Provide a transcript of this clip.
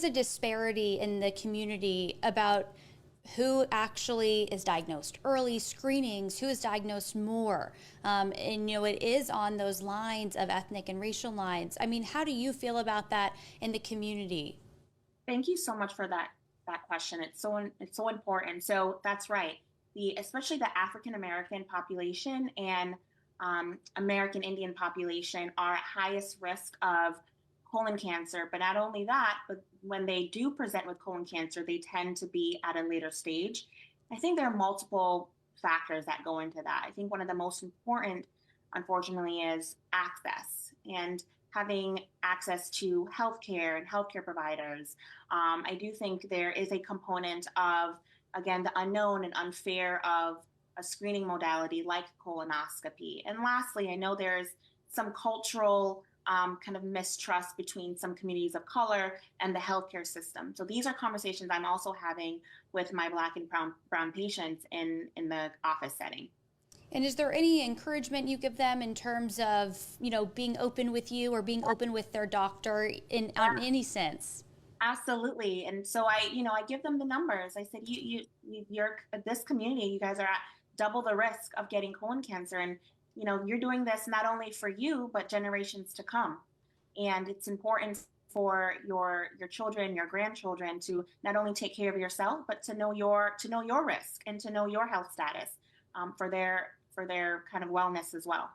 is a disparity in the community about who actually is diagnosed early, screenings, who is diagnosed more. And, it is on those lines of ethnic and racial lines. I mean, how do you feel about that in the community? Thank you so much for that question. It's so important. So that's right. The especially the African American population and American Indian population are at highest risk of colon cancer. But not only that, but when they do present with colon cancer, they tend to be at a later stage. I think there are multiple factors that go into that. I think one of the most important, unfortunately, is access and having access to healthcare and healthcare providers. I do think there is a component of, again, the unknown and unfair of a screening modality like colonoscopy. And lastly, I know there's some cultural kind of mistrust between some communities of color and the healthcare system. So these are conversations I'm also having with my Black and brown patients in the office setting. And is there any encouragement you give them in terms of, being open with you or being open with their doctor in any sense? Absolutely. And so I give them the numbers. I said, you're this community, you guys are at double the risk of getting colon cancer. And, you're doing this not only for you, but generations to come. And it's important for your children, your grandchildren to not only take care of yourself, but to know your risk and to know your health status for their kind of wellness as well.